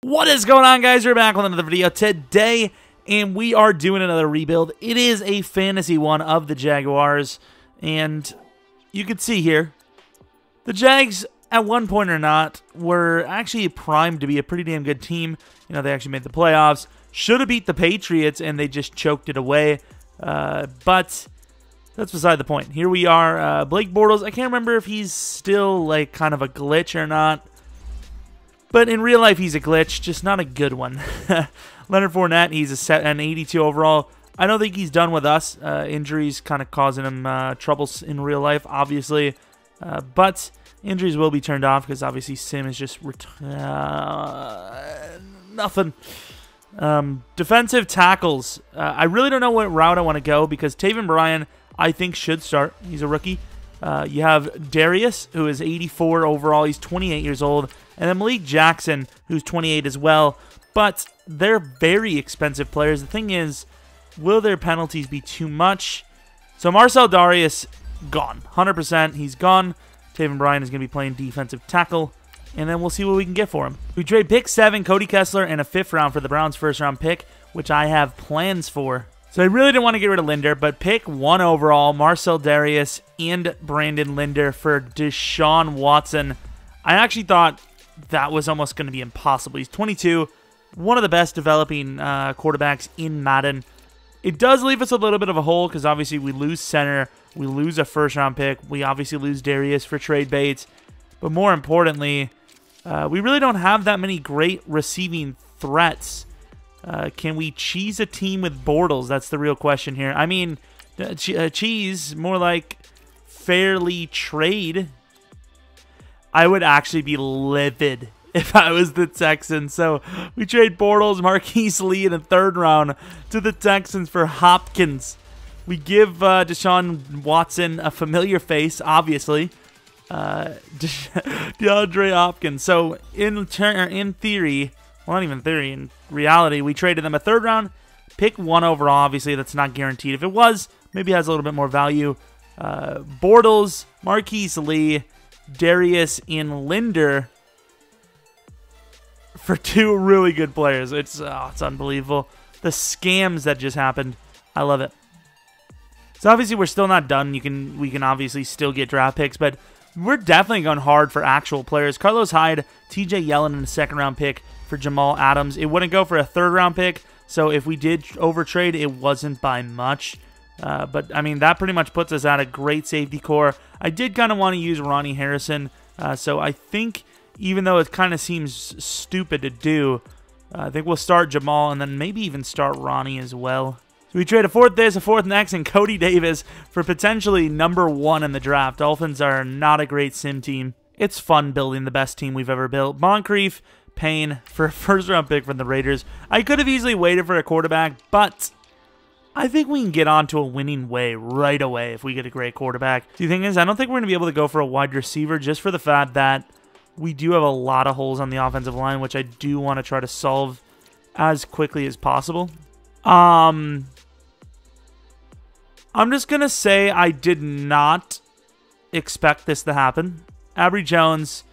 What is going on, guys? We're back with another video today, and we are doing another rebuild. It is a fantasy one of the Jaguars, and you can see here, the Jags, at one point or not, were actually primed to be a pretty damn good team. You know, they actually made the playoffs. Should have beat the Patriots, and they just choked it away. But that's beside the point. Here we are. Blake Bortles, I can't remember if he's still, like, kind of a glitch or not. But in real life, he's a glitch, just not a good one. Leonard Fournette, he's an 82 overall. I don't think he's done with us. Injuries kind of causing him troubles in real life, obviously. But injuries will be turned off because obviously Sim is just nothing. Defensive tackles. I really don't know what route I want to go because Taven Bryan, I think, should start. He's a rookie. You have Darius, who is 84 overall. He's 28 years old. And then Malik Jackson, who's 28 as well. But they're very expensive players. The thing is, will their penalties be too much? So Marcel Darius, gone. 100%. He's gone. Taven Bryan is going to be playing defensive tackle. And then we'll see what we can get for him. We trade pick 7, Cody Kessler, and a 5th round for the Browns' first-round pick, which I have plans for. So I really didn't want to get rid of Linder, but pick 1 overall, Marcel Darius and Brandon Linder for Deshaun Watson. I actually thought that was almost going to be impossible. He's 22, one of the best developing quarterbacks in Madden. It does leave us a little bit of a hole because obviously we lose center, we lose a first-round pick, we obviously lose Darius for trade baits, but more importantly, we really don't have that many great receiving threats. Can we cheese a team with Bortles? That's the real question here. I mean, cheese, more like fairly trade. I would actually be livid if I was the Texans. So we trade Bortles, Marquise Lee in the 3rd round to the Texans for Hopkins. We give Deshaun Watson a familiar face, obviously. DeAndre Hopkins. So in theory, well, not even theory, in reality, we traded them a 3rd round, pick 1 overall. Obviously, that's not guaranteed. If it was, maybe it has a little bit more value. Bortles, Marquise Lee, Darius, and Linder for 2 really good players. It's unbelievable. The scams that just happened. I love it. So obviously we're still not done. We can obviously still get draft picks, but we're definitely going hard for actual players. Carlos Hyde, TJ Yellen in the 2nd round pick for Jamal Adams. It wouldn't go for a 3rd round pick, so if we did overtrade, it wasn't by much. But, I mean, that pretty much puts us at a great safety core. I did kind of want to use Ronnie Harrison, so I think, even though it kind of seems stupid to do, I think we'll start Jamal and then maybe even start Ronnie as well. So we trade a 4th this, a 4th next, and Cody Davis for potentially number 1 in the draft. Dolphins are not a great sim team. It's fun building the best team we've ever built. Moncrief, Payne for a 1st round pick from the Raiders. I could have easily waited for a quarterback, but I think we can get onto a winning way right away if we get a great quarterback. The thing is, I don't think we're going to be able to go for a wide receiver just for the fact that we do have a lot of holes on the offensive line, which I do want to try to solve as quickly as possible. I'm just going to say I did not expect this to happen. Abry Jones,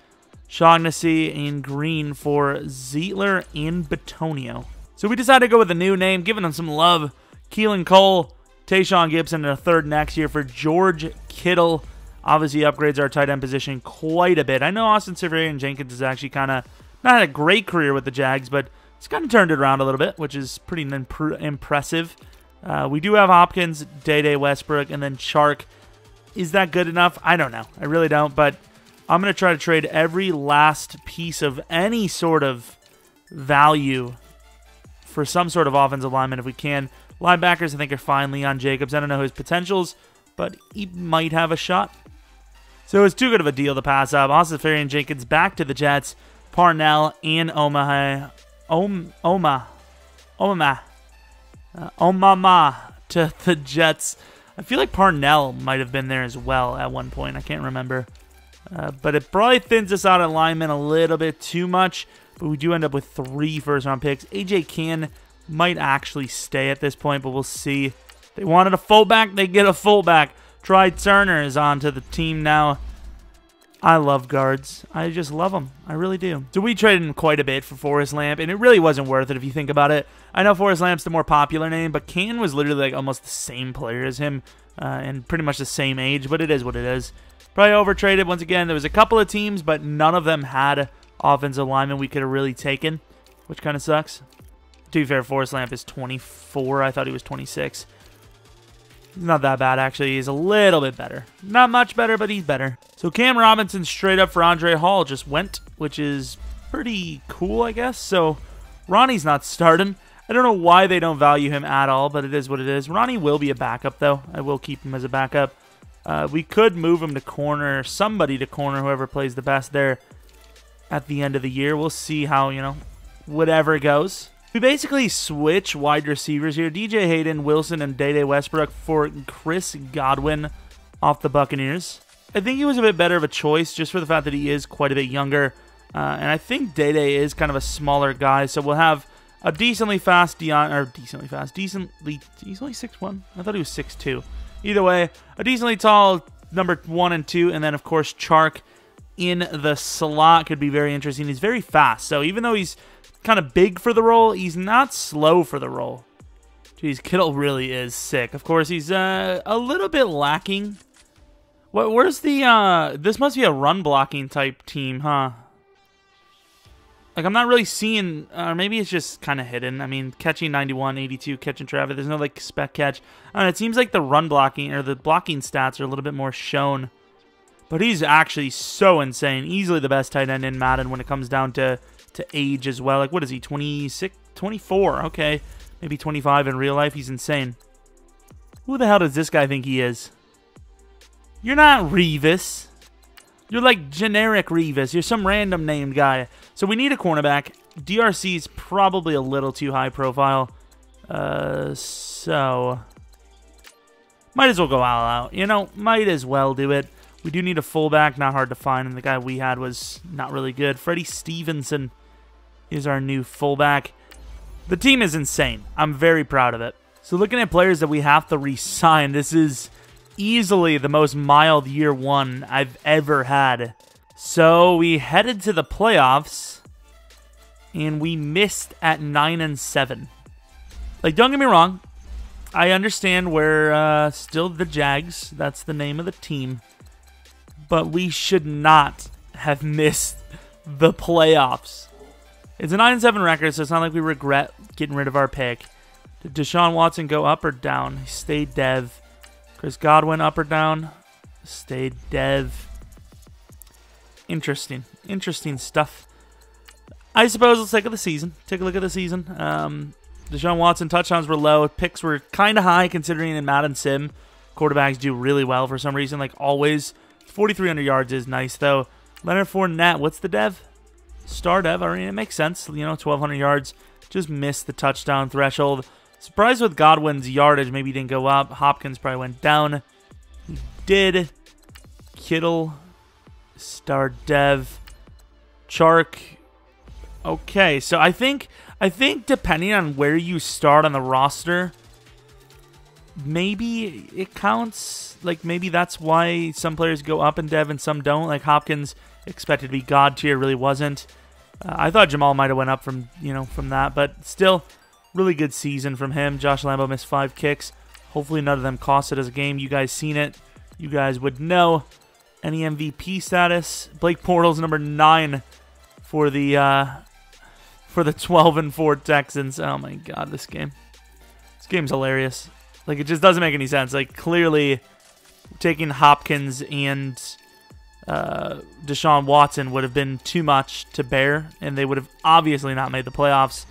Shaughnessy, and Green for Zeitler and Batonio. So we decided to go with a new name, giving them some love. Keelan Cole, Tayshaun Gibson in a 3rd next year for George Kittle. Obviously upgrades our tight end position quite a bit. I know Austin Seferian-Jenkins has actually kind of not had a great career with the Jags, but it's kind of turned it around a little bit, which is pretty impressive. We do have Hopkins, Day Westbrook, and then Chark. Is that good enough? I don't know. I really don't, but I'm going to try to trade every last piece of any sort of value for some sort of offensive lineman if we can. Linebackers, I think, are fine. Leon Jacobs, I don't know his potentials, but he might have a shot. So it's too good of a deal to pass up. Austin Seferian-Jenkins back to the Jets. Parnell and Omama to the Jets. I feel like Parnell might have been there as well at one point. I can't remember. But it probably thins us out at lineman a little bit too much. But we do end up with 3 first-round picks. AJ Cann might actually stay at this point, but we'll see. They wanted a fullback, they get a fullback. Try Turner is onto the team now. I love guards. I just love them. I really do. So we traded him quite a bit for Forrest Lamp, and it really wasn't worth it if you think about it. I know Forrest Lamp's the more popular name, but Canton was literally like almost the same player as him and pretty much the same age, but it is what it is. Probably overtraded. Once again, there was a couple of teams, but none of them had offensive linemen we could have really taken, which kind of sucks. To be fair, Forrest Lamp is 24. I thought he was 26. He's not that bad, actually. He's a little bit better. Not much better, but he's better. So Cam Robinson straight up for Andre Hall just went, which is pretty cool, I guess. So Ronnie's not starting. I don't know why they don't value him at all, but it is what it is. Ronnie will be a backup, though. I will keep him as a backup. We could move him to corner, somebody to corner, whoever plays the best there at the end of the year. We'll see how, whatever goes. We basically switch wide receivers here. DJ Hayden, Wilson, and Dede Westbrook for Chris Godwin off the Buccaneers. I think he was a bit better of a choice just for the fact that he is quite a bit younger. And I think Dede is kind of a smaller guy, so we'll have a decently fast he's only 6'1"? I thought he was 6'2". Either way, a decently tall number 1 and 2, and then, of course, Chark in the slot could be very interesting. He's very fast, so even though he's kind of big for the role, he's not slow for the role. Jeez, Kittle really is sick. Of course, he's a little bit lacking. Where's the, this must be a run-blocking type team, huh? Like, I'm not really seeing, or maybe it's just kind of hidden. I mean, catching 91, 82, catching traffic. There's no, like, spec catch. I don't know, it seems like the run blocking, or the blocking stats are a little bit more shown. But he's actually so insane. Easily the best tight end in Madden when it comes down to age as well. Like, what is he, 26? 24, okay. Maybe 25 in real life. He's insane. Who the hell does this guy think he is? You're not Revis. You're like generic Revis. You're some random named guy. So we need a cornerback. DRC's probably a little too high profile. So might as well go all out. Might as well do it. We do need a fullback. Not hard to find. And the guy we had was not really good. Freddie Stevenson is our new fullback. The team is insane. I'm very proud of it. So looking at players that we have to re-sign, this is easily the most mild year one I've ever had. So we headed to the playoffs, and we missed at 9-7. Like, don't get me wrong, I understand we're still the Jags. That's the name of the team. But we should not have missed the playoffs. It's a 9-7 record, so it's not like we regret getting rid of our pick. Did Deshaun Watson go up or down? He stayed dev. Chris Godwin up or down? Stayed dev. Interesting. Interesting stuff. I suppose let's take a look at the season. Take a look at the season. Deshaun Watson touchdowns were low. Picks were kind of high considering in Madden Sim. Quarterbacks do really well for some reason, like always. 4,300 yards is nice, though. Leonard Fournette, what's the dev? Star dev. I mean, it makes sense. 1,200 yards. Just missed the touchdown threshold. Surprised with Godwin's yardage. Maybe he didn't go up. Hopkins probably went down. He did. Kittle. Star dev. Chark. Okay, so I think depending on where you start on the roster, maybe it counts. Like, maybe that's why some players go up in dev and some don't. Like, Hopkins expected to be God tier, really wasn't. I thought Jamal might have went up from that, but still, really good season from him. Josh Lambo missed 5 kicks. Hopefully none of them costed us a game. You guys seen it. You guys would know. Any MVP status? Blake Bortles, number 9 for the 12-4 Texans. Oh my God, this game. This game's hilarious. Like, it just doesn't make any sense. Like, clearly taking Hopkins and Deshaun Watson would have been too much to bear, and they would have obviously not made the playoffs.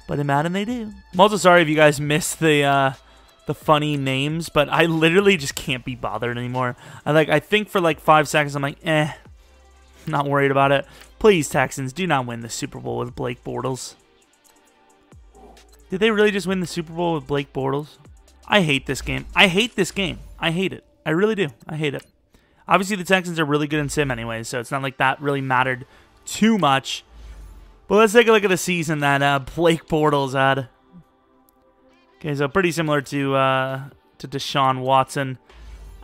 But in Madden, they do. I'm also sorry if you guys missed the funny names, but I literally just can't be bothered anymore. I think for like 5 seconds, I'm like, not worried about it. Please, Texans, do not win the Super Bowl with Blake Bortles. Did they really just win the Super Bowl with Blake Bortles? I hate this game. I hate this game. I hate it. I really do. I hate it. Obviously, the Texans are really good in Sim anyway, so it's not like that really mattered too much. But let's take a look at the season that Blake Bortles had. Okay, so pretty similar to Deshaun Watson.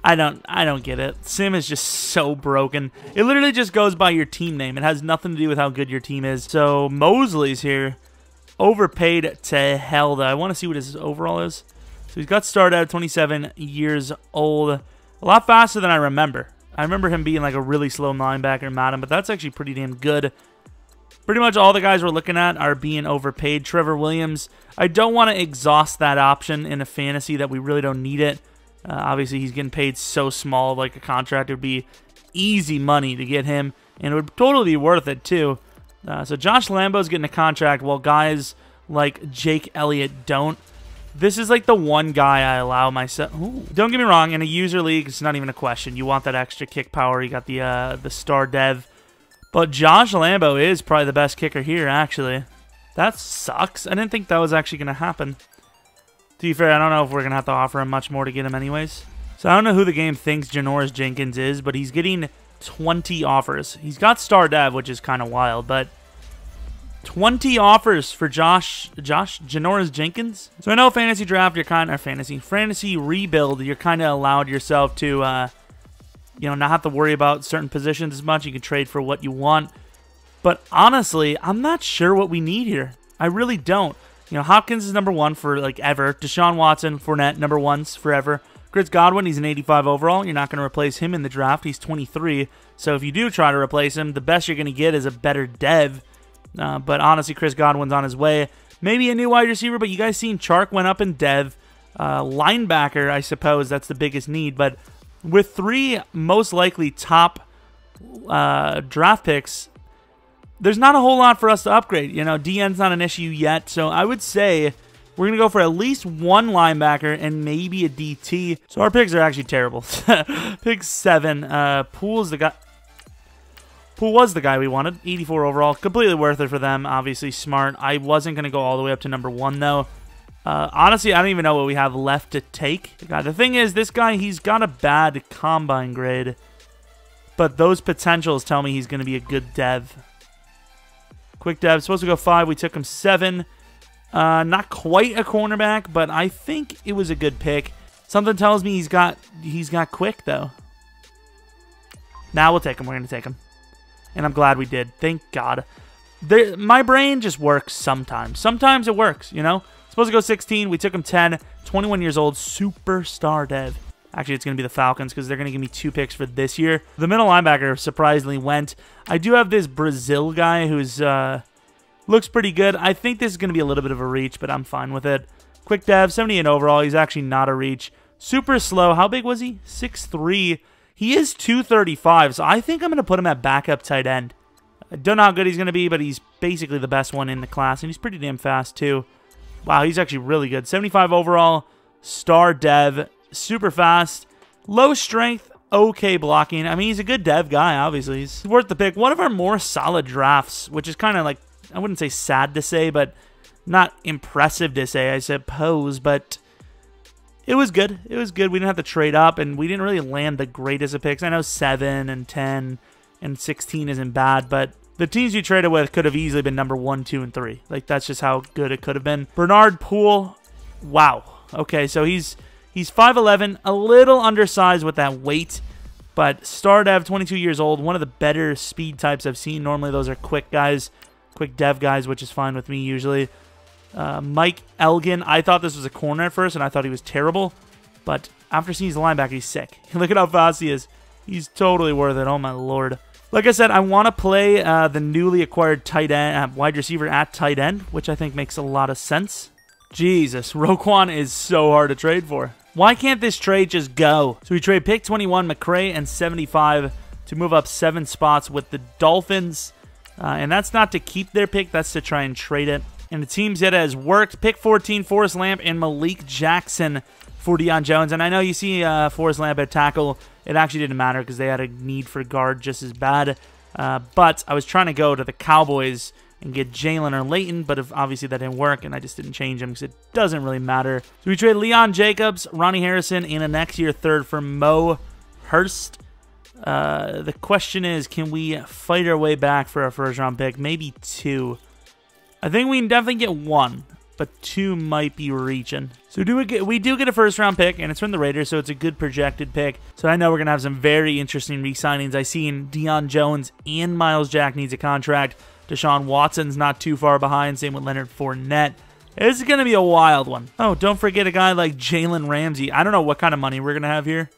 I don't get it. Sim is just so broken. It literally just goes by your team name. It has nothing to do with how good your team is. So Mosley's here. Overpaid to hell, though. I want to see what his overall is. So he's got started at 27 years old. A lot faster than I remember. I remember him being like a really slow linebacker in Madden, but that's actually pretty damn good. Pretty much all the guys we're looking at are being overpaid. Trevor Williams, I don't want to exhaust that option in a fantasy that we really don't need it. Obviously, he's getting paid so small, like a contract. It would be easy money to get him, and it would totally be worth it, too. So Josh Lambo's getting a contract, while guys like Jake Elliott don't. This is like the one guy I allow myself. Ooh. Don't get me wrong, in a user league, it's not even a question. You want that extra kick power. You got the star dev. But Josh Lambo is probably the best kicker here, actually. That sucks. I didn't think that was actually going to happen. To be fair, I don't know if we're going to have to offer him much more to get him anyways. So I don't know who the game thinks Janoris Jenkins is, but he's getting 20 offers. He's got star dev, which is kind of wild, but 20 offers for Janoris Jenkins. So I know fantasy draft, you're kind of fantasy rebuild, you're kind of allowed yourself to, not have to worry about certain positions as much. You can trade for what you want. But honestly, I'm not sure what we need here. I really don't. Hopkins is number 1 for like ever. Deshaun Watson, Fournette, number 1s forever. Chris Godwin, he's an 85 overall. You're not going to replace him in the draft. He's 23. So if you do try to replace him, the best you're going to get is a better dev. But honestly, Chris Godwin's on his way. Maybe a new wide receiver, but you guys seen Chark went up in dev. Linebacker, I suppose, that's the biggest need. But with 3 most likely top draft picks, there's not a whole lot for us to upgrade. DN's not an issue yet. So I would say we're going to go for at least 1 linebacker and maybe a DT. So our picks are actually terrible. Pick 7. Pool's the guy. Poole was the guy we wanted. 84 overall. Completely worth it for them. Obviously smart. I wasn't going to go all the way up to number 1, though. Honestly, I don't even know what we have left to take. The thing is, this guy, he's got a bad combine grade. But those potentials tell me he's going to be a good dev. Quick dev. Supposed to go 5. We took him 7. Not quite a cornerback, but I think it was a good pick. Something tells me he's got quick, though. Now we'll take him. We're going to take him. And I'm glad we did. Thank God. My brain just works sometimes. Sometimes it works, Supposed to go 16. We took him 10. 21 years old. Superstar dev. Actually, it's going to be the Falcons because they're going to give me 2 picks for this year. The middle linebacker surprisingly went. I do have this Brazil guy who's looks pretty good. I think this is going to be a little bit of a reach, but I'm fine with it. Quick dev. 78 overall. He's actually not a reach. Super slow. How big was he? 6'3". He is 235, so I think I'm going to put him at backup tight end. I don't know how good he's going to be, but he's basically the best one in the class, and he's pretty damn fast, too. Wow, he's actually really good. 75 overall, star dev, super fast, low strength, okay blocking. I mean, he's a good dev guy, obviously. He's worth the pick. One of our more solid drafts, which is kind of like, I wouldn't say sad to say, but not impressive to say, I suppose, but it was good. It was good. We didn't have to trade up, and we didn't really land the greatest of picks. I know 7 and 10 and 16 isn't bad, but the teams you traded with could have easily been number 1, 2, and 3. Like, that's just how good it could have been. Bernard Poole, wow. Okay, so he's 5'11", a little undersized with that weight, but star dev, 22 years old, one of the better speed types I've seen. Normally, those are quick guys, quick dev guys, which is fine with me usually. Mike Elgin, I thought this was a corner at first, and I thought he was terrible. But after seeing his linebacker, he's sick. Look at how fast he is. He's totally worth it. Oh, my Lord. Like I said, I want to play the newly acquired tight end, wide receiver at tight end, which I think makes a lot of sense. Jesus, Roquan is so hard to trade for. Why can't this trade just go? So we trade pick 21, McCray, and 75 to move up 7 spots with the Dolphins. And that's not to keep their pick. That's to try and trade it. And the teams that has worked, pick 14, Forrest Lamp and Malik Jackson for Deion Jones. And I know you see Forrest Lamp at tackle. It actually didn't matter because they had a need for guard just as bad. But I was trying to go to the Cowboys and get Jalen or Leighton, but obviously that didn't work, and I just didn't change him because it doesn't really matter. So we trade Leon Jacobs, Ronnie Harrison, and a next-year third for Mo Hurst. The question is, can we fight our way back for our first-round pick? Maybe 2. I think we can definitely get 1. but 2 might be reaching. So we do get a first-round pick, and it's from the Raiders, so it's a good projected pick. So I know we're going to have some very interesting re-signings. I see in Deion Jones and Myles Jack needs a contract. Deshaun Watson's not too far behind. Same with Leonard Fournette. This is going to be a wild one. Oh, don't forget a guy like Jalen Ramsey. I don't know what kind of money we're going to have here,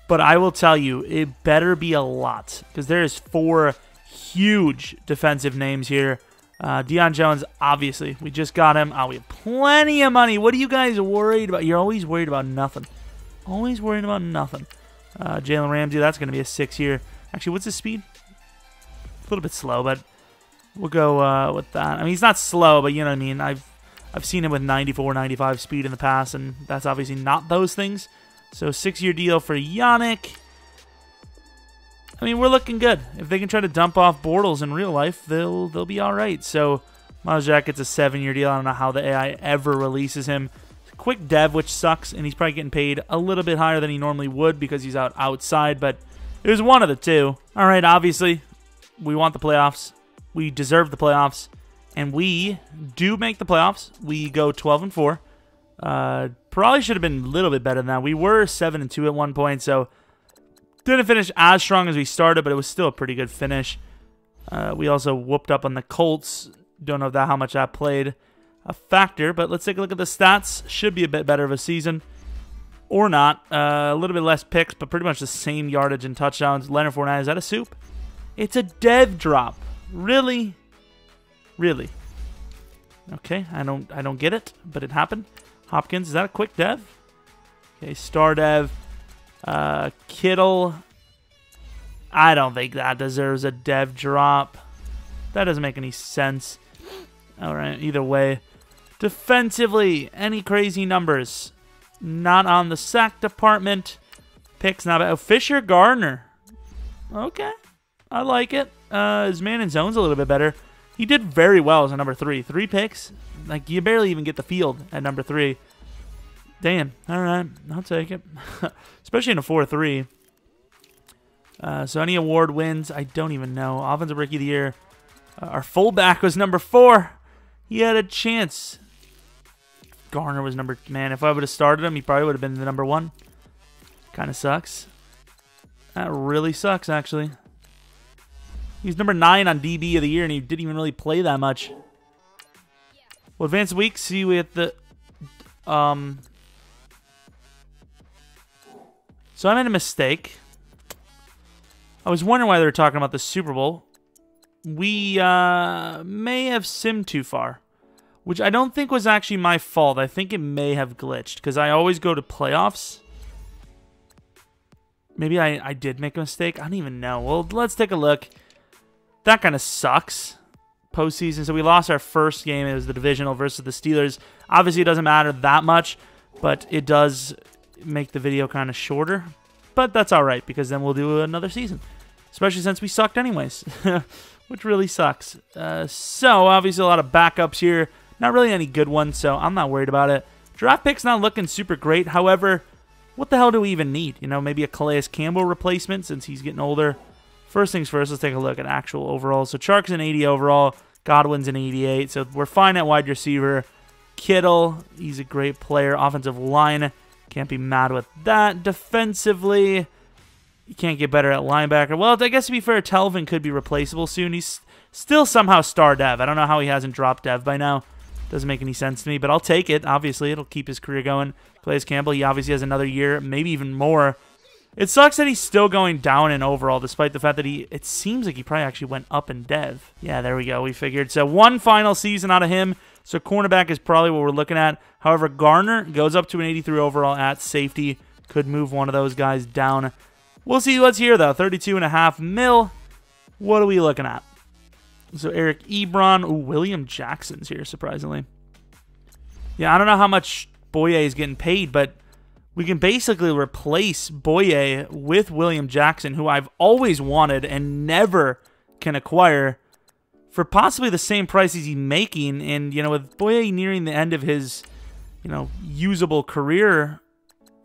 but I will tell you, it better be a lot, because there is 4 huge defensive names here. Deion Jones, obviously. We just got him. Oh, we have plenty of money. What are you guys worried about? You're always worried about nothing. Always worried about nothing. Jalen Ramsey, that's going to be a 6 here. Actually, what's his speed? A little bit slow, but we'll go with that. I mean, he's not slow, but you know what I mean. I've seen him with 94, 95 speed in the past, and that's obviously not those things. So 6-year deal for Yannick. I mean, we're looking good. If they can try to dump off Bortles in real life, they'll be all right. So Myles Jack gets a 7-year deal. I don't know how the AI ever releases him. Quick dev, which sucks, and he's probably getting paid a little bit higher than he normally would because he's outside, but it was one of the two. All right, obviously, we want the playoffs. We deserve the playoffs, and we do make the playoffs. We go 12-4. Probably should have been a little bit better than that. We were 7-2 at one point, so didn't finish as strong as we started, but it was still a pretty good finish. We also whooped up on the Colts. Don't know how much that played a factor, but let's take a look at the stats. Should be a bit better of a season, or not. A little bit less picks, but pretty much the same yardage and touchdowns. Leonard Fournette, is that a soup? It's a dev drop. Really? Really? Okay, I don't get it, but it happened. Hopkins, is that a quick dev? Okay, star dev. Kittle, I don't think that deserves a dev drop. That doesn't make any sense. All right, either way. Defensively, any crazy numbers? Not on the sack department. Picks not bad. Oh, Fisher Gardner. Okay, I like it. His man in zone's a little bit better. He did very well as a number 3. 3 picks. Like, you barely even get the field at number 3. Damn. All right. I'll take it. Especially in a 4-3. So any award wins, I don't even know. Offensive Rookie of the Year. Our fullback was number 4. He had a chance. Garner was number... Man, if I would have started him, he probably would have been the number 1. Kind of sucks. That really sucks, actually. He's number 9 on DB of the year, and he didn't even really play that much. Well, advanced week, see we at the... So I made a mistake. I was wondering why they were talking about the Super Bowl. We may have simmed too far, which I don't think was actually my fault. I think it may have glitched, because I always go to playoffs. Maybe I did make a mistake. I don't even know. Well, let's take a look. That kind of sucks. Postseason. So we lost our first game. It was the divisional versus the Steelers. Obviously, it doesn't matter that much, but it does make the video kind of shorter. But that's all right, because then we'll do another season, especially since we sucked anyways, which really sucks. So obviously a lot of backups here. Not really any good ones, so I'm not worried about it. Draft pick's not looking super great. However, what the hell do we even need? You know, maybe a Calais Campbell replacement since he's getting older. First things first, let's take a look at actual overall. So Chark's an 80 overall. Godwin's an 88. So we're fine at wide receiver. Kittle, he's a great player. Offensive line, can't be mad with that. Defensively, you can't get better at linebacker. Well, I guess to be fair, Telvin could be replaceable soon. He's still somehow star dev. I don't know how he hasn't dropped dev by now. Doesn't make any sense to me, but I'll take it. Obviously, it'll keep his career going. Calais Campbell, he obviously has another year, maybe even more. It sucks that he's still going down in overall, despite the fact that it seems like he probably actually went up in dev. Yeah, there we go. We figured. So one final season out of him. So cornerback is probably what we're looking at. However, Garner goes up to an 83 overall at safety. Could move one of those guys down. We'll see what's here, though. 32.5 mil. What are we looking at? So Eric Ebron. Ooh, William Jackson's here, surprisingly. Yeah, I don't know how much Boye is getting paid, but we can basically replace Boye with William Jackson, who I've always wanted and never can acquire, for possibly the same price he's making. And, you know, with Boye nearing the end of his, you know, usable career,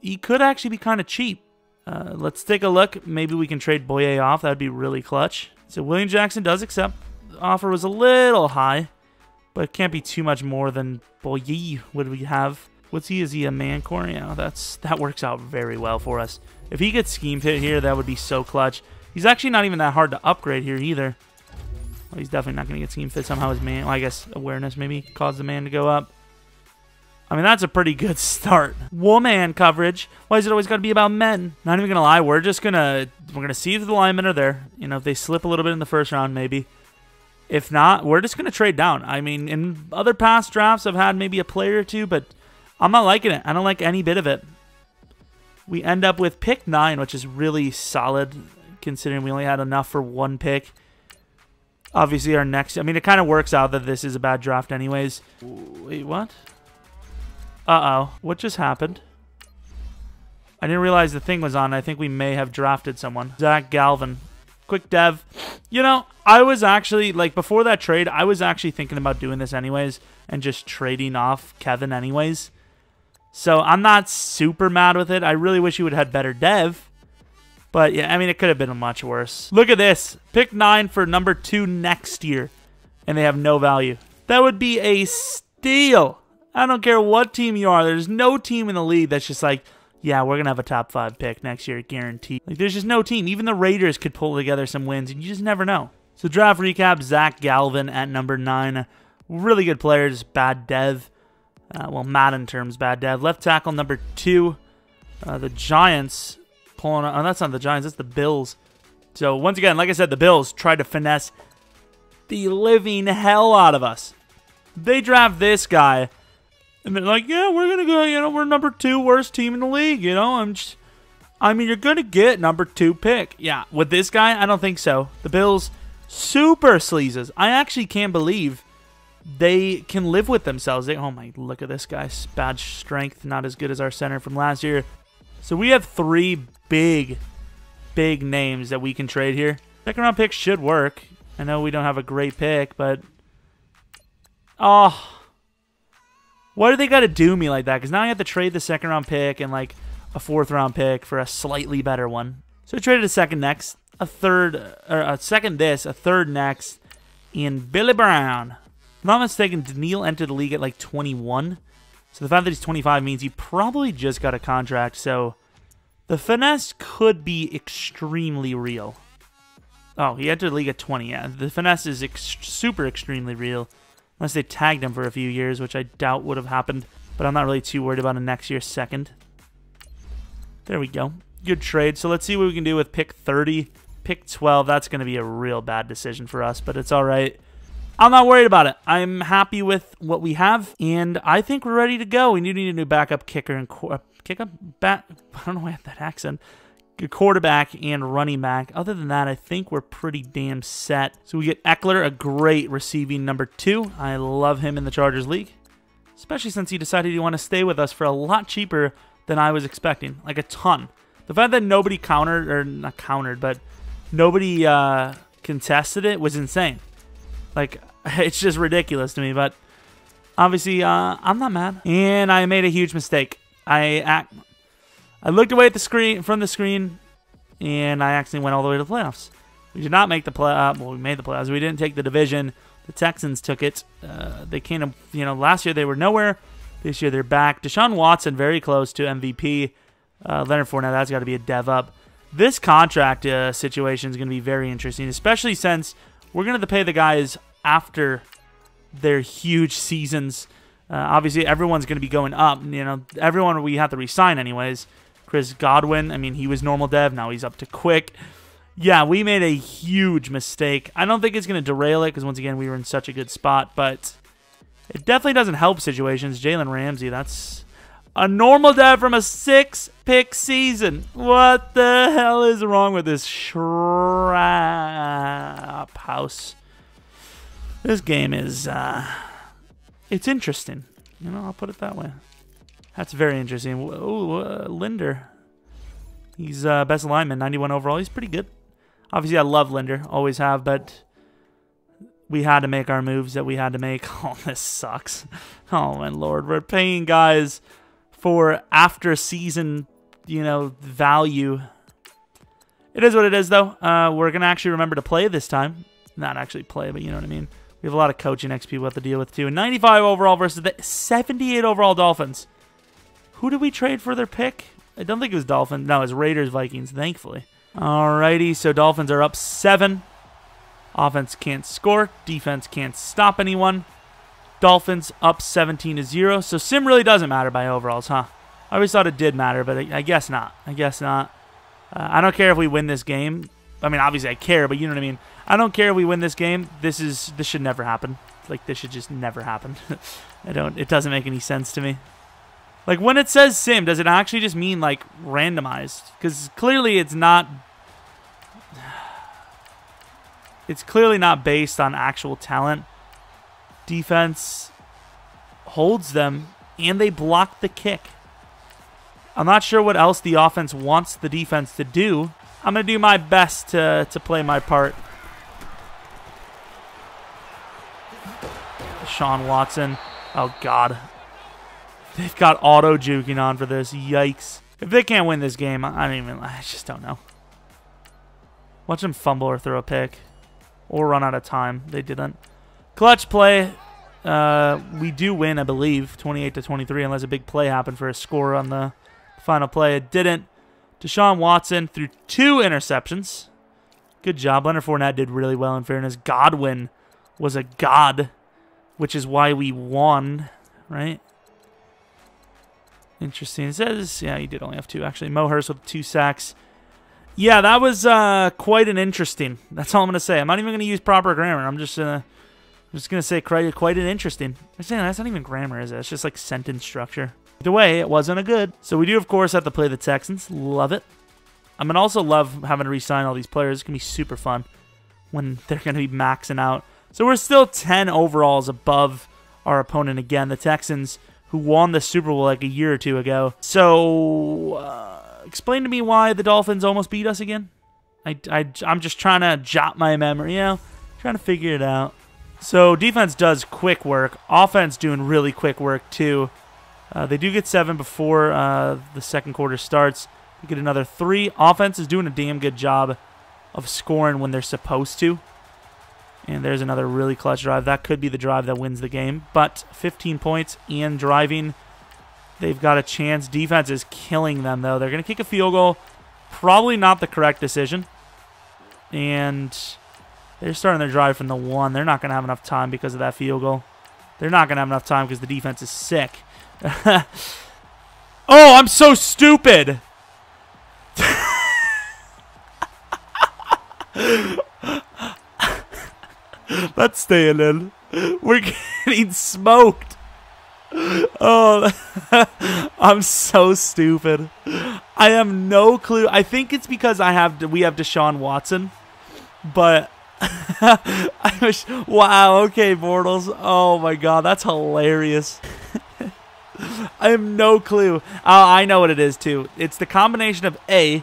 he could actually be kind of cheap. Let's take a look. Maybe we can trade Boye off. That would be really clutch. So William Jackson does accept. The offer was a little high, but it can't be too much more than, well, what do we have? What's he? Is he a man core? Yeah, that works out very well for us. If he gets scheme fit here, that would be so clutch. He's actually not even that hard to upgrade here either. Well, he's definitely not going to get scheme fit. Somehow his man, well, I guess awareness maybe caused the man to go up. I mean, that's a pretty good start. Woman coverage. Why is it always got to be about men? Not even going to lie. We're going to see if the linemen are there. You know, if they slip a little bit in the first round, maybe. If not, we're just going to trade down. I mean, in other past drafts, I've had maybe a player or two, but I'm not liking it. I don't like any bit of it. We end up with pick 9, which is really solid, considering we only had enough for 1 pick. Obviously, our next... I mean, it kind of works out that this is a bad draft anyways. Wait, what? Uh-oh. What just happened? I didn't realize the thing was on. I think we may have drafted someone. Zach Galvin. Quick dev. You know, I was actually... Like, before that trade, I was actually thinking about doing this anyways and just trading off Kevin anyways. So, I'm not super mad with it. I really wish he would have had better dev. But, yeah, I mean, it could have been much worse. Look at this. Pick 9 for number 2 next year. And they have no value. That would be a steal. I don't care what team you are. There's no team in the league that's just like, yeah, we're going to have a top 5 pick next year, guaranteed. Like, there's just no team. Even the Raiders could pull together some wins, and you just never know. So, draft recap, Zach Galvin at number 9. Really good players, bad dev. Well, Madden terms, bad dev. Left tackle, number 2. The Giants pulling... Oh, that's not the Giants. That's the Bills. So, once again, like I said, the Bills tried to finesse the living hell out of us. They draft this guy, and they're like, yeah, we're going to go, you know, we're number 2 worst team in the league, you know? I mean, you're going to get number 2 pick. Yeah, with this guy, I don't think so. The Bills, super sleazes. I actually can't believe they can live with themselves. Oh my, look at this guy. Bad strength, not as good as our center from last year. So we have 3 big names that we can trade here. Second round pick should work. I know we don't have a great pick, but... Oh... Why do they got to do me like that? Because now I have to trade the second round pick and like a 4th round pick for a slightly better one. So I traded a second next, a second this, a third next, and Billy Brown. If I'm not mistaken, Daniil entered the league at like 21. So the fact that he's 25 means he probably just got a contract. So the finesse could be extremely real. Oh, he entered the league at 20. Yeah, the finesse is super extremely real. Unless they tagged him for a few years, which I doubt would have happened. But I'm not really too worried about a next year's second. There we go. Good trade. So let's see what we can do with pick 30. Pick 12, that's going to be a real bad decision for us, but it's all right. I'm not worried about it. I'm happy with what we have, and I think we're ready to go. We need a new backup kicker and I don't know why I have that accent. Quarterback and running back. Other than that, I think we're pretty damn set. So we get Eckler, a great receiving number 2. I love him in the Chargers league, especially since he decided he wanted to stay with us for a lot cheaper than I was expecting, like a ton. The fact that nobody countered, or not countered, but nobody contested it was insane. Like, it's just ridiculous to me, but obviously I'm not mad. And I made a huge mistake. I looked away at the screen from the screen, and I actually went all the way to the playoffs. We did not make the play. Well, we made the playoffs. We didn't take the division. The Texans took it. They kind of, you know, last year they were nowhere. This year they're back. Deshaun Watson very close to MVP. Leonard Fournette, that's got to be a dev up. This contract situation is going to be very interesting, especially since we're going to have to pay the guys after their huge seasons. Obviously, everyone's going to be going up. You know, everyone we have to re-sign anyways. Chris Godwin, I mean, he was normal dev. Now he's up to quick. Yeah, we made a huge mistake. I don't think it's going to derail it because, once again, we were in such a good spot. But it definitely doesn't help situations. Jalen Ramsey, that's a normal dev from a 6-pick season. What the hell is wrong with this crap house? This game is, it's interesting. You know, I'll put it that way. That's very interesting. Ooh, Linder. He's best lineman, 91 overall. He's pretty good. Obviously, I love Linder. Always have, but we had to make our moves that we had to make. Oh, this sucks. Oh, my Lord. We're paying guys for after-season, you know, value. It is what it is, though. We're going to actually remember to play this time. Not actually play, but you know what I mean. We have a lot of coaching XP we'll have to deal with, too. 95 overall versus the 78 overall Dolphins. Who did we trade for their pick? I don't think it was Dolphins. No, it was Raiders, Vikings, thankfully. Alrighty, so Dolphins are up 7. Offense can't score. Defense can't stop anyone. Dolphins up 17-0. So sim really doesn't matter by overalls, huh? I always thought it did matter, but I guess not. I guess not. I don't care if we win this game. I mean, obviously I care, but you know what I mean. I don't care if we win this game. This should never happen. Like, this should just never happen. It doesn't make any sense to me. Like, when it says sim, does it actually just mean, like, randomized? Because clearly it's not... It's clearly not based on actual talent. Defense holds them, and they block the kick. I'm not sure what else the offense wants the defense to do. I'm going to do my best to play my part. Deshaun Watson. Oh, God. They've got auto-juking on for this. Yikes. If they can't win this game, I just don't know. Watch them fumble or throw a pick. Or run out of time. They didn't. Clutch play. We do win, I believe. 28-23, unless a big play happened for a score on the final play. It didn't. Deshaun Watson threw 2 interceptions. Good job. Leonard Fournette did really well, in fairness. Godwin was a god, which is why we won, right? Interesting. It says, yeah, he did only have 2, actually. Mo Hurst with 2 sacks. Yeah, that was quite an interesting. That's all I'm going to say. I'm not even going to use proper grammar. I'm just going to say quite an interesting. I'm saying that's not even grammar, is it? It's just like sentence structure. Either way, it wasn't a good. So we do, of course, have to play the Texans. Love it. I'm going to also love having to re-sign all these players. It's going to be super fun when they're going to be maxing out. So we're still 10 overalls above our opponent again, the Texans, who won the Super Bowl like a year or 2 ago. So... explain to me why the Dolphins almost beat us again. I'm just trying to jot my memory, you know, trying to figure it out. So defense does quick work. Offense doing really quick work too. They do get 7 before the second quarter starts. They get another 3. Offense is doing a damn good job of scoring when they're supposed to. And there's another really clutch drive. That could be the drive that wins the game. But 15 points and driving. They've got a chance. Defense is killing them, though. They're going to kick a field goal. Probably not the correct decision. And they're starting their drive from the 1. They're not going to have enough time because of that field goal. They're not going to have enough time because the defense is sick. Oh, I'm so stupid. That's staying in. We're getting smoked. Oh, I'm so stupid. I have no clue. I think it's because we have Deshaun Watson, but wow. Okay, mortals. Oh my God, that's hilarious. I have no clue. I know what it is too. It's the combination of A,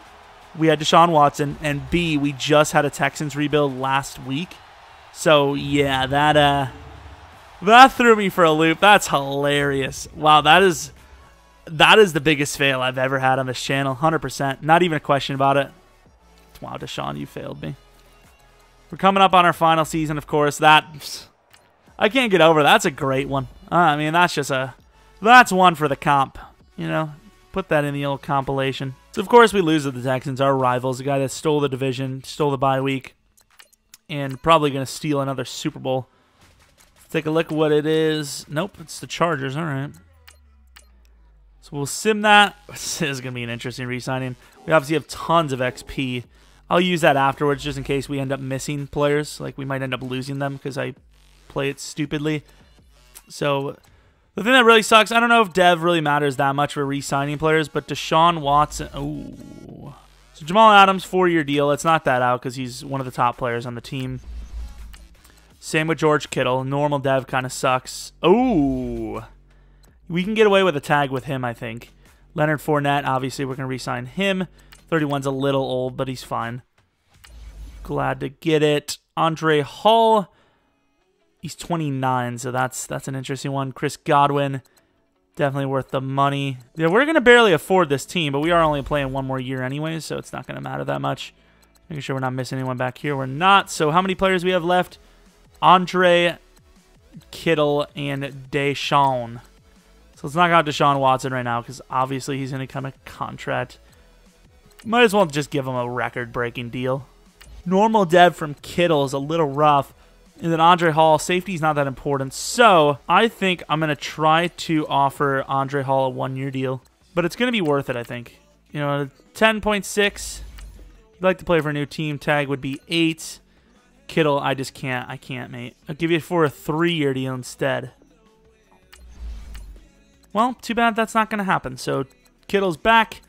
we had Deshaun Watson, and B, we just had a Texans rebuild last week. So yeah, that threw me for a loop. That's hilarious. Wow, that is the biggest fail I've ever had on this channel. 100%. Not even a question about it. Wow, Deshaun, you failed me. We're coming up on our final season, of course. I can't get over. That's a great one. I mean, that's one for the comp. You know, put that in the old compilation. So, of course, we lose to the Texans, our rivals, the guy that stole the division, stole the bye week, and probably going to steal another Super Bowl. Take a look at what it is. Nope, it's the Chargers. All right. So we'll sim that. This is going to be an interesting re-signing. We obviously have tons of XP. I'll use that afterwards just in case we end up missing players. Like, we might end up losing them because I play it stupidly. So the thing that really sucks, I don't know if dev really matters that much for re-signing players, but Deshaun Watson. Oh. So Jamal Adams, 4-year deal. Let's knock that out because he's one of the top players on the team. Same with George Kittle. Normal dev kind of sucks. Oh, we can get away with a tag with him, I think. Leonard Fournette, obviously, we're going to re-sign him. 31's a little old, but he's fine. Glad to get it. Andre Hall, he's 29, so that's an interesting one. Chris Godwin, definitely worth the money. Yeah, we're going to barely afford this team, but we are only playing 1 more year anyways, so it's not going to matter that much. Making sure we're not missing anyone back here. We're not. So how many players we have left? Andre Kittle, and Deshaun. So let's knock out Deshaun Watson right now because obviously he's going to come a contract. Might as well just give him a record-breaking deal. Normal dev from Kittle is a little rough. And then Andre Hall, safety is not that important. So I think I'm going to try to offer Andre Hall a 1-year deal. But it's going to be worth it, I think. You know, 10.6. You'd like to play for a new team. Tag would be 8. Kittle, I just can't. I can't, mate. I'll give you it for a 3-year deal instead. Well, too bad that's not going to happen. So Kittle's back.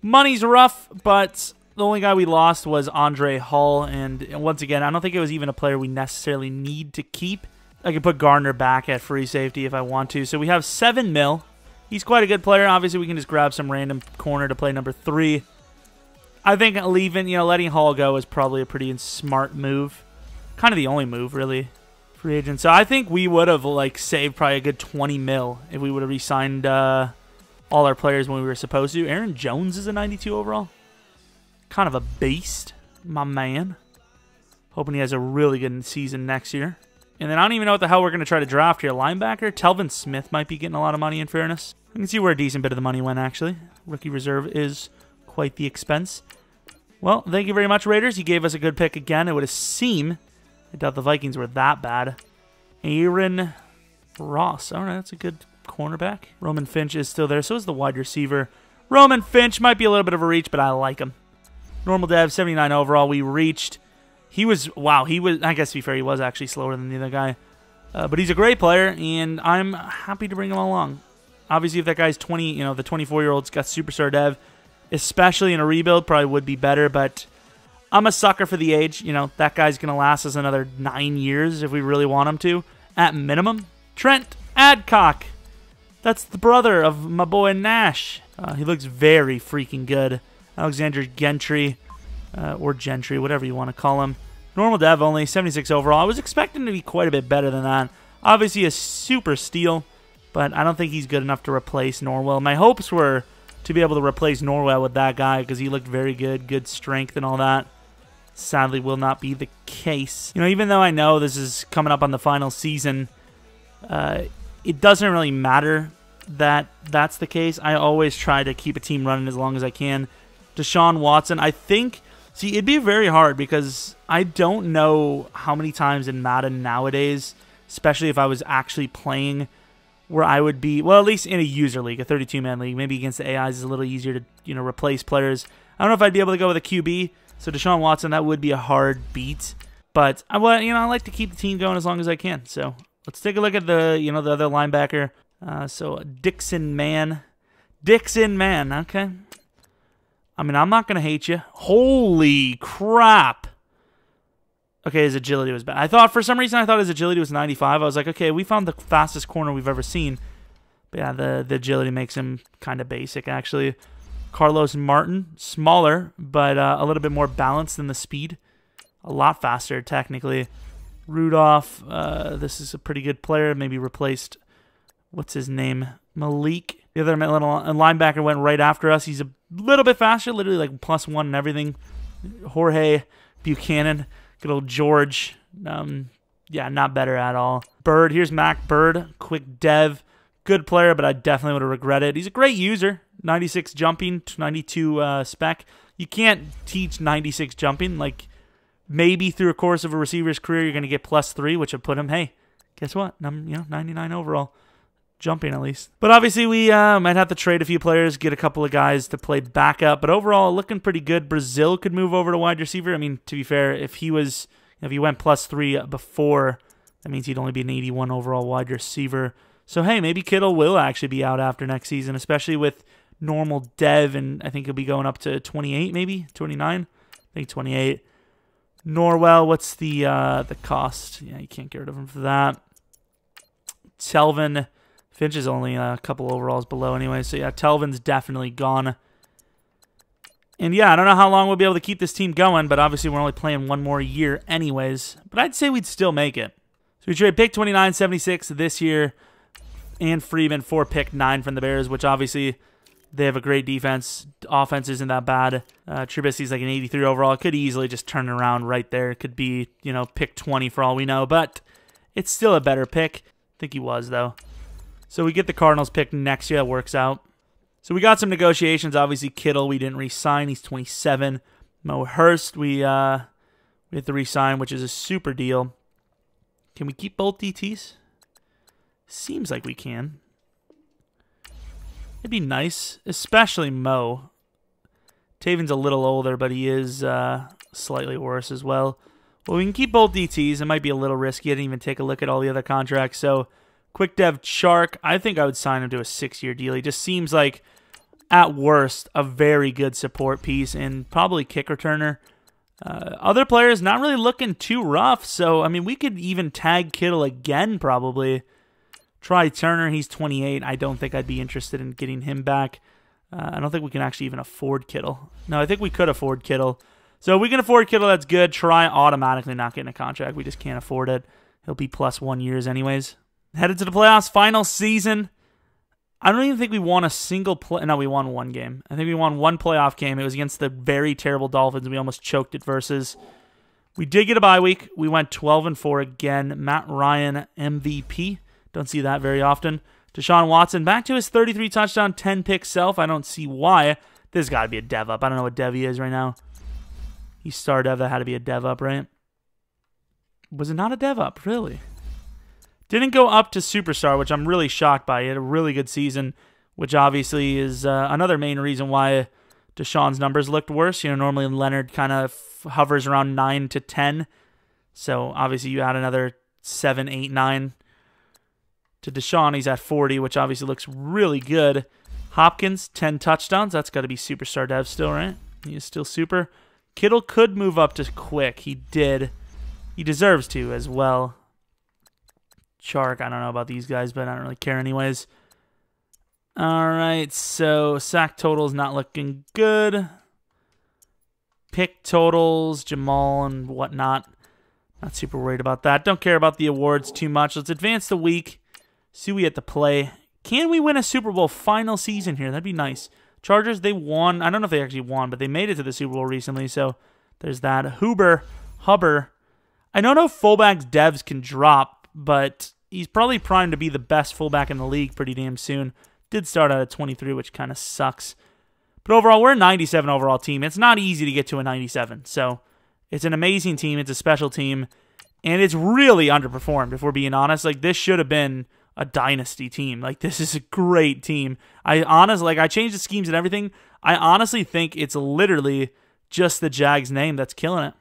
Money's rough, but the only guy we lost was Andre Hall. And once again, I don't think it was even a player we necessarily need to keep. I could put Gardner back at free safety if I want to. So we have 7 mil. He's quite a good player. Obviously, we can just grab some random corner to play number 3. I think letting Hall go is probably a pretty smart move. Kind of the only move, really. Free agent. So I think we would have saved probably a good 20 mil if we would have re-signed all our players when we were supposed to. Aaron Jones is a 92 overall. Kind of a beast, my man. Hoping he has a really good season next year. And then I don't even know what the hell we're going to try to draft here. Linebacker, Telvin Smith might be getting a lot of money in fairness. I can see where a decent bit of the money went, actually. Rookie reserve is quite the expense. Well, thank you very much, Raiders. You gave us a good pick again. It would seem. I doubt the Vikings were that bad. Aaron Ross. All right, that's a good cornerback. Roman Finch is still there. So is the wide receiver. Roman Finch might be a little bit of a reach, but I like him. Normal dev, 79 overall. We reached. He was, wow, I guess to be fair, he was actually slower than the other guy. But he's a great player, and I'm happy to bring him along. Obviously, if that guy's 20, the 24-year-old's got superstar dev, especially in a rebuild, probably would be better, but I'm a sucker for the age. That guy's going to last us another 9 years if we really want him to, at minimum. Trent Adcock. That's the brother of my boy Nash. He looks very freaking good. Alexander Gentry, or Gentry, whatever you want to call him. Normal dev only, 76 overall. I was expecting to be quite a bit better than that. Obviously a super steal, but I don't think he's good enough to replace Norwell. My hopes were to be able to replace Norwell with that guy because he looked very good, good strength and all that. Sadly will not be the case. Even though I know this is coming up on the final season, it doesn't really matter that that's the case. I always try to keep a team running as long as I can. Deshaun Watson, I think, see, it'd be very hard because I don't know how many times in Madden nowadays, especially if I was actually playing, where I would be, well, at least in a user league, a 32-man league, maybe against the AIs is a little easier to, replace players. I don't know if I'd be able to go with a QB, so Deshaun Watson, that would be a hard beat. But, I like to keep the team going as long as I can. So, let's take a look at the, the other linebacker. So, Dixon Man, okay. I'm not going to hate you. Holy crap. Okay, his agility was bad. For some reason, I thought his agility was 95. I was like, okay, we found the fastest corner we've ever seen. But yeah, the agility makes him kind of basic, actually. Carlos Martin, smaller, but a little bit more balanced than the speed. A lot faster, technically. Rudolph, this is a pretty good player. Maybe replaced, what's his name? Malik. The other linebacker went right after us. He's a little bit faster, literally like +1 and everything. Jorge Buchanan. Good old George. Yeah, not better at all. Bird. Here's Mac Bird. Quick dev. Good player, but I definitely would have regretted. He's a great user. 96 jumping, 92 spec. You can't teach 96 jumping. Maybe through a course of a receiver's career, you're going to get +3, which would put him, hey, guess what? 99 overall. Jumping, at least. But obviously, we might have to trade a few players, get a couple of guys to play backup. But overall, looking pretty good. Brazil could move over to wide receiver. To be fair, if he went +3 before, that means he'd only be an 81 overall wide receiver. So, hey, maybe Kittle will actually be out after next season, especially with normal dev, and I think he'll be going up to 28, maybe 29. I think 28. Norwell, what's the cost? Yeah, you can't get rid of him for that. Telvin. Finch is only a couple overalls below anyway. So, yeah, Telvin's definitely gone. And, yeah, I don't know how long we'll be able to keep this team going, but obviously we're only playing one more year anyways. But I'd say we'd still make it. So, we trade pick 29, 76 this year, and Freeman for pick 9 from the Bears, which obviously they have a great defense. Offense isn't that bad. Trubisky's like an 83 overall. It could easily just turn around right there. It could be, pick 20 for all we know. But It's still a better pick. I think he was, though. So we get the Cardinals pick next year. That works out. So we got some negotiations. Obviously, Kittle, we didn't re-sign. He's 27. Mo Hurst, we have to re-sign, which is a super deal. Can we keep both DTs? Seems like we can. It'd be nice, especially Mo. Taven's a little older, but he is slightly worse as well. Well, we can keep both DTs. It might be a little risky. I didn't even take a look at all the other contracts. So, quick dev Chark, I think I would sign him to a 6-year deal. He just seems like, at worst, a very good support piece and probably kick returner. Other players not really looking too rough. So, I mean, we could even tag Kittle again probably. Try Turner. He's 28. I don't think I'd be interested in getting him back. I don't think we can actually even afford Kittle. No, I think we could afford Kittle. So if we can afford Kittle, that's good. Try automatically not getting a contract. We just can't afford it. He'll be plus 1 year anyways. Headed to the playoffs, final season. I don't even think we won a single play. No, we won one game. I think we won one playoff game. It was against the very terrible Dolphins. We almost choked it versus. We did get a bye week. We went 12-4 again. Matt Ryan, MVP. Don't see that very often. Deshaun Watson, back to his 33 touchdown, 10 pick self. I don't see why. This has got to be a dev up. I don't know what dev he is right now. He's star dev. That had to be a dev up, right? Was it not a dev up? Really? Didn't go up to superstar, which I'm really shocked by. He had a really good season, which obviously is another main reason why Deshaun's numbers looked worse. You know, normally Leonard kind of hovers around 9 to 10. So obviously you add another 7, 8, 9 to Deshaun. He's at 40, which obviously looks really good. Hopkins, 10 touchdowns. That's got to be superstar dev still, right? He is still super. Kittle could move up to quick. He did. He deserves to as well. Chark, I don't know about these guys, but I don't really care anyways. All right, so sack totals not looking good. Pick totals, Jamal and whatnot. Not super worried about that. Don't care about the awards too much. Let's advance the week. See we have to play. Can we win a Super Bowl final season here? That'd be nice. Chargers, they won. I don't know if they actually won, but they made it to the Super Bowl recently, so there's that. Hubber. I don't know if fullbacks devs can drop, but he's probably primed to be the best fullback in the league pretty damn soon. Did start out at 23, which kind of sucks. But overall, we're a 97 overall team. It's not easy to get to a 97, so it's an amazing team. It's a special team, and it's really underperformed, if we're being honest. Like, this should have been a dynasty team. Like, this is a great team. I changed the schemes and everything. I honestly think it's literally just the Jags name that's killing it.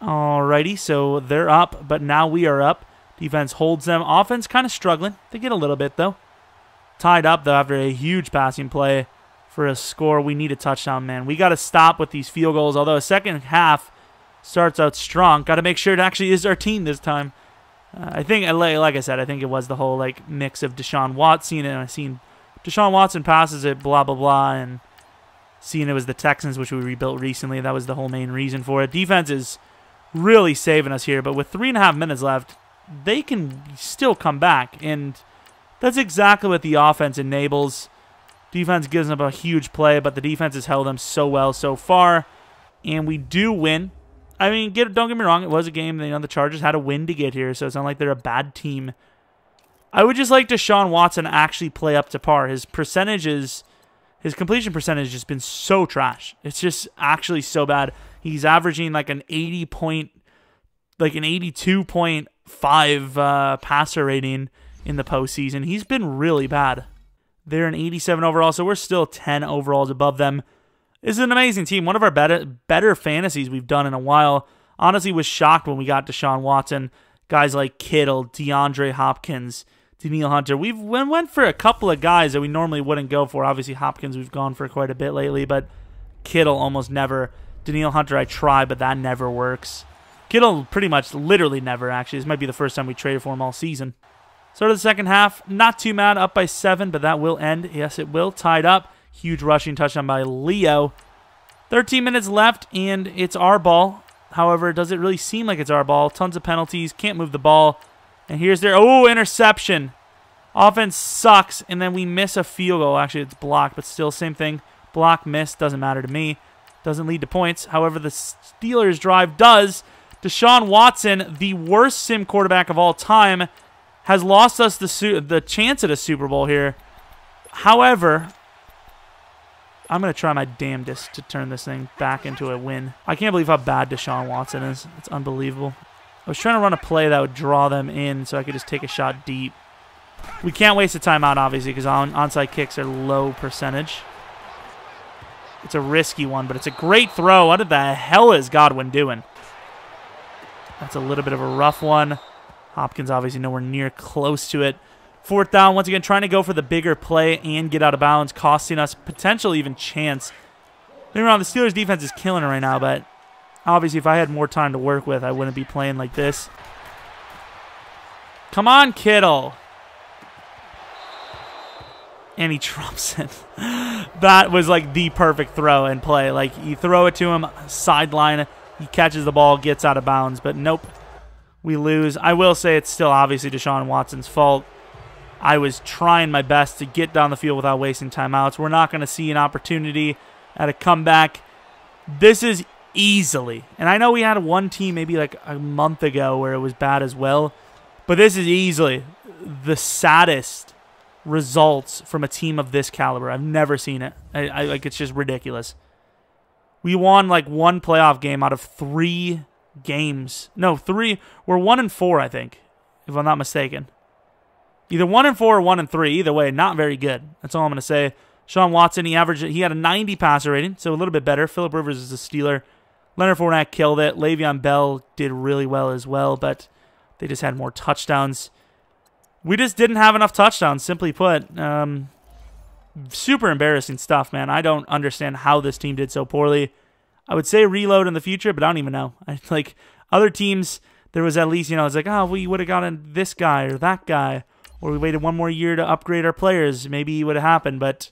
Alrighty, so they're up, but now we are up. Defense holds them. Offense kind of struggling. They get a little bit, though. Tied up, though, after a huge passing play for a score. We need a touchdown, man. We got to stop with these field goals, although a second half starts out strong. Got to make sure it actually is our team this time. I think, like I said, I think it was the whole mix of Deshaun Watson, and I seen Deshaun Watson passes it, blah, blah, blah, and seeing it was the Texans, which we rebuilt recently. That was the whole main reason for it. Defense is really saving us here, but with 3.5 minutes left, they can still come back, and that's exactly what the offense enables. Defense gives them a huge play, but the defense has held them so well so far, and we do win. I mean, don't get me wrong, it was a game. The Chargers had a win to get here, so it's not like they're a bad team. I would just like Deshaun Watson to actually play up to par. His completion percentage has just been so trash. It's just actually so bad. He's averaging like an 82.5 passer rating in the postseason. He's been really bad. They're an 87 overall, so we're still 10 overalls above them. This is an amazing team. One of our better fantasies we've done in a while. Honestly, was shocked when we got Deshaun Watson. Guys like Kittle, DeAndre Hopkins, Danielle Hunter. We went for a couple of guys that we normally wouldn't go for. Obviously, Hopkins we've gone for quite a bit lately, but Kittle almost never. Danielle Hunter I try, but that never works. Kittle pretty much literally never, actually. This might be the first time we traded for him all season. Start of the second half, not too mad, up by 7, but that will end. Yes, it will. Tied up. Huge rushing touchdown by Leo. 13 minutes left, and it's our ball. However, does it really seem like it's our ball? Tons of penalties. Can't move the ball. And here's their... Oh, interception. Offense sucks, and then we miss a field goal. Actually, it's blocked, but still same thing. Block, miss, doesn't matter to me. Doesn't lead to points. However, the Steelers drive does. Deshaun Watson, the worst sim quarterback of all time, has lost us the chance at a Super Bowl here. However, I'm going to try my damnedest to turn this thing back into a win. I can't believe how bad Deshaun Watson is. It's unbelievable. I was trying to run a play that would draw them in so I could just take a shot deep. We can't waste a timeout, obviously, because onside kicks are low percentage. It's a risky one, but it's a great throw. What the hell is Godwin doing? That's a little bit of a rough one. Hopkins obviously nowhere near close to it. 4th down, once again, trying to go for the bigger play and get out of bounds, costing us potential even chance. Don't get me wrong, the Steelers' defense is killing it right now, but obviously if I had more time to work with, I wouldn't be playing like this. Come on, Kittle. And he trumps it. That was like the perfect throw and play. Like, you throw it to him, sideline, he catches the ball, gets out of bounds, but nope, we lose. I will say it's still obviously Deshaun Watson's fault. I was trying my best to get down the field without wasting timeouts. We're not going to see an opportunity at a comeback. This is easily, and I know we had one team maybe like a month ago where it was bad as well, but this is easily the saddest results from a team of this caliber. I've never seen it. Like, it's just ridiculous. We won like one playoff game out of 3 games. No, 3. We're 1-4, I think, if I'm not mistaken. Either 1-4 or 1-3. Either way, not very good. That's all I'm going to say. Deshaun Watson, he had a 90 passer rating, so a little bit better. Phillip Rivers is a Steeler. Leonard Fournette killed it. Le'Veon Bell did really well as well, but they just had more touchdowns. We just didn't have enough touchdowns, simply put. Super embarrassing stuff, man. I don't understand how this team did so poorly. I would say reload in the future, but I don't even know. Like, other teams, there was at least, it's like, oh, we would have gotten this guy or that guy, or we waited one more year to upgrade our players. Maybe it would have happened, but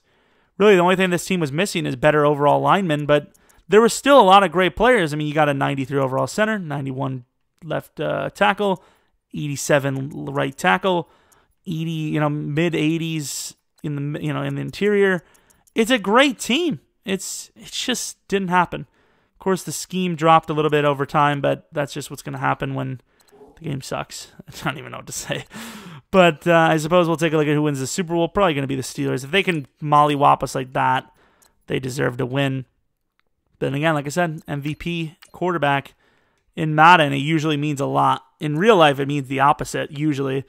really the only thing this team was missing is better overall linemen, but there were still a lot of great players. I mean, you got a 93 overall center, 91 left tackle, 87 right tackle, 80, mid 80s in the in the interior. It's a great team. It just didn't happen. Of course, the scheme dropped a little bit over time, but that's just what's going to happen when the game sucks. I don't even know what to say. But I suppose we'll take a look at who wins the Super Bowl. Probably going to be the Steelers. If they can mollywop us like that, they deserve to win. But again, like I said, MVP quarterback in Madden, it usually means a lot. In real life, it means the opposite, usually.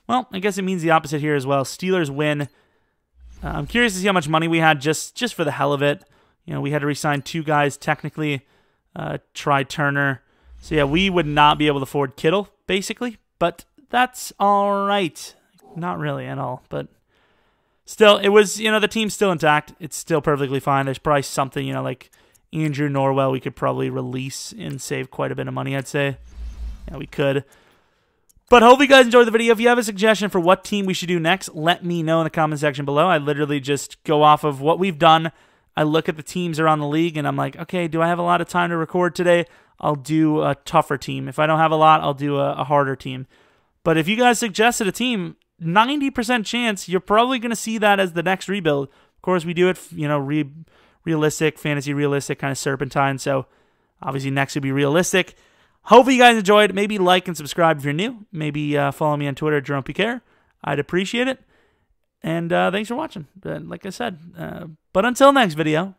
Well, I guess it means the opposite here as well. Steelers win. I'm curious to see how much money we had just for the hell of it. We had to re-sign 2 guys technically. Try Turner. So yeah, we would not be able to afford Kittle, basically. But that's all right. Not really at all. But still, it was, the team's still intact. It's still perfectly fine. There's probably something, like Andrew Norwell we could probably release and save quite a bit of money, I'd say. Yeah, we could. But hope you guys enjoyed the video. If you have a suggestion for what team we should do next, let me know in the comment section below. I literally just go off of what we've done. I look at the teams around the league, and I'm like, okay, do I have a lot of time to record today? I'll do a tougher team. If I don't have a lot, I'll do a harder team. But if you guys suggested a team, 90% chance you're probably going to see that as the next rebuild. Of course, we do it, realistic, fantasy realistic, kind of serpentine. So obviously next will be realistic. Hopefully you guys enjoyed. Maybe like and subscribe if you're new. Maybe follow me on Twitter, Jeromepkr. I'd appreciate it. And thanks for watching. Like I said, but until next video,